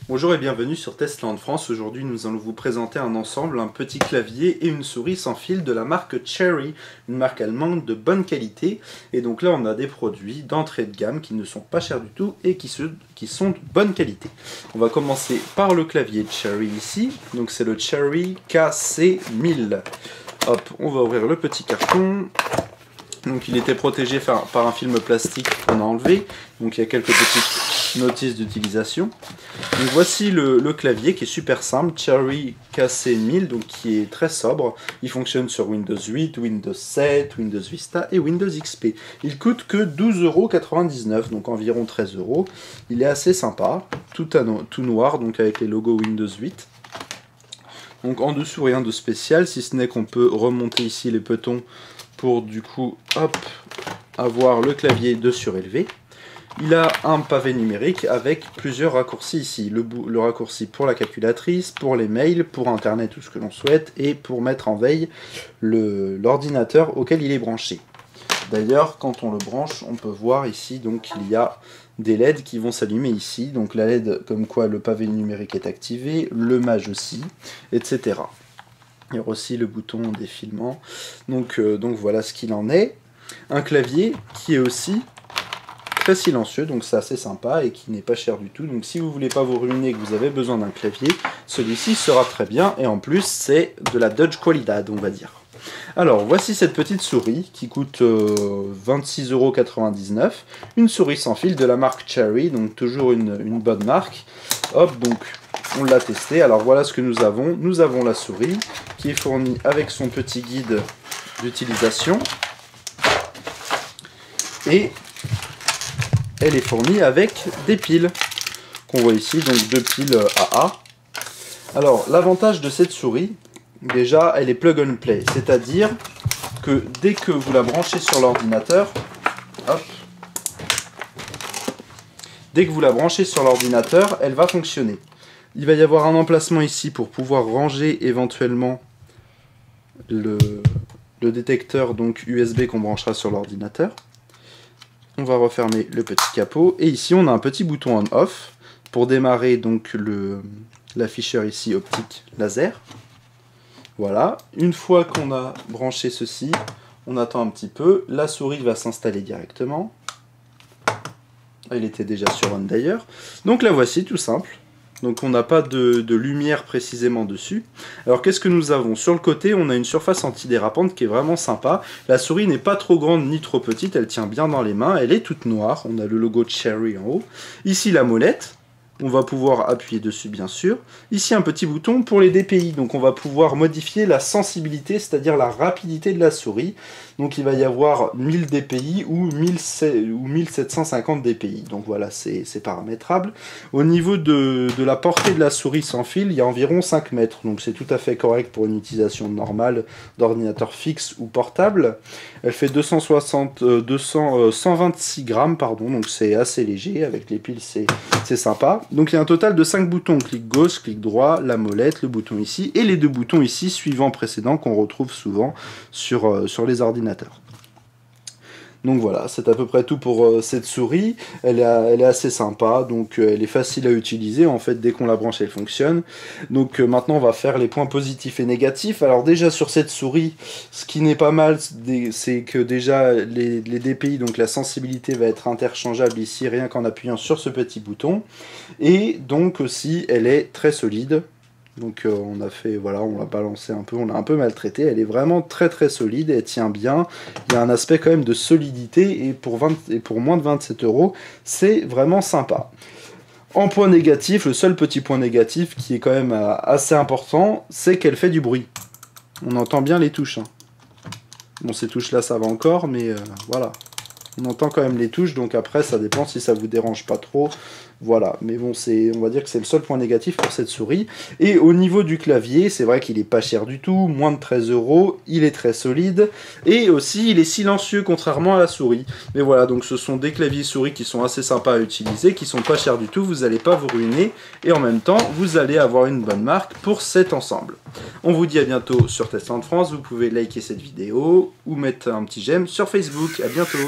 Bonjour et bienvenue sur Testland France. Aujourd'hui nous allons vous présenter un ensemble, un petit clavier et une souris sans fil de la marque Cherry, une marque allemande de bonne qualité. Et donc là on a des produits d'entrée de gamme qui ne sont pas chers du tout et qui sont de bonne qualité. On va commencer par le clavier Cherry ici, donc c'est le Cherry KC1000. Hop, on va ouvrir le petit carton. Donc il était protégé par un film plastique qu'on a enlevé, donc il y a quelques petites notices d'utilisation. Donc voici le clavier qui est super simple, Cherry KC1000, donc qui est très sobre. Il fonctionne sur Windows 8, Windows 7, Windows Vista et Windows XP. Il coûte que 12,99 €, donc environ 13 €. Il est assez sympa, tout noir, donc avec les logos Windows 8. Donc en dessous rien de spécial, si ce n'est qu'on peut remonter ici les petons pour du coup, hop, avoir le clavier de surélevé. Il a un pavé numérique avec plusieurs raccourcis ici. Le raccourci pour la calculatrice, pour les mails, pour internet, tout ce que l'on souhaite, et pour mettre en veille l'ordinateur auquel il est branché. D'ailleurs, quand on le branche, on peut voir ici, donc il y a des LED qui vont s'allumer ici. Donc la LED comme quoi le pavé numérique est activé, le mage aussi, etc. Il y a aussi le bouton défilement. Donc voilà ce qu'il en est. Un clavier qui est aussi très silencieux, donc c'est assez sympa et qui n'est pas cher du tout. Donc si vous voulez pas vous ruiner et que vous avez besoin d'un clavier, celui-ci sera très bien. Et en plus, c'est de la Dutch Qualidad, on va dire. Alors, voici cette petite souris qui coûte 26,99 €. Une souris sans fil de la marque Cherry, donc toujours une bonne marque. Hop, donc on l'a testé. Alors voilà ce que nous avons. Nous avons la souris qui est fournie avec son petit guide d'utilisation. Et elle est fournie avec des piles qu'on voit ici, donc deux piles AA. Alors l'avantage de cette souris, déjà elle est plug and play, c'est-à-dire que dès que vous la branchez sur l'ordinateur, hop, dès que vous la branchez sur l'ordinateur, elle va fonctionner. Il va y avoir un emplacement ici pour pouvoir ranger éventuellement le détecteur donc USB qu'on branchera sur l'ordinateur. On va refermer le petit capot et ici on a un petit bouton on-off pour démarrer donc l'afficheur ici optique laser. Voilà, une fois qu'on a branché ceci, on attend un petit peu, la souris va s'installer directement. Elle était déjà sur on d'ailleurs. Donc la voici tout simple. Donc on n'a pas de lumière précisément dessus. Alors qu'est-ce que nous avons? Sur le côté, on a une surface antidérapante qui est vraiment sympa. La souris n'est pas trop grande ni trop petite, elle tient bien dans les mains. Elle est toute noire, on a le logo Cherry en haut. Ici la molette, on va pouvoir appuyer dessus bien sûr. Ici un petit bouton pour les DPI, donc on va pouvoir modifier la sensibilité, c'est-à-dire la rapidité de la souris. Donc il va y avoir 1000 DPI ou 1750 DPI. Donc voilà, c'est paramétrable. Au niveau de la portée de la souris sans fil, il y a environ 5 mètres. Donc c'est tout à fait correct pour une utilisation normale d'ordinateur fixe ou portable. Elle fait 126 grammes, pardon, donc c'est assez léger. Avec les piles, c'est sympa. Donc il y a un total de 5 boutons. Clic gauche, clic droit, la molette, le bouton ici, et les deux boutons ici suivant précédents qu'on retrouve souvent sur les ordinateurs. Donc voilà, c'est à peu près tout pour cette souris. Elle est assez sympa, donc elle est facile à utiliser. En fait, dès qu'on la branche, elle fonctionne. Donc maintenant, on va faire les points positifs et négatifs. Alors déjà, sur cette souris, ce qui n'est pas mal, c'est que déjà, les DPI, donc la sensibilité va être interchangeable ici, rien qu'en appuyant sur ce petit bouton. Et donc aussi, elle est très solide. Donc on a fait, voilà, on l'a balancé un peu, on l'a un peu maltraité. Elle est vraiment très très solide, elle tient bien. Il y a un aspect quand même de solidité et pour moins de 27 €, c'est vraiment sympa. En point négatif, le seul petit point négatif qui est quand même assez important, c'est qu'elle fait du bruit. On entend bien les touches. Hein. Bon, ces touches-là, ça va encore, mais voilà. On entend quand même les touches, donc après, ça dépend si ça vous dérange pas trop Voilà, mais bon, on va dire que c'est le seul point négatif pour cette souris. Et au niveau du clavier, c'est vrai qu'il est pas cher du tout, moins de 13 €, il est très solide, et aussi il est silencieux contrairement à la souris. Mais voilà, donc ce sont des claviers souris qui sont assez sympas à utiliser, qui sont pas chers du tout, vous n'allez pas vous ruiner, et en même temps, vous allez avoir une bonne marque pour cet ensemble. On vous dit à bientôt sur Testland France, vous pouvez liker cette vidéo, ou mettre un petit j'aime sur Facebook, à bientôt.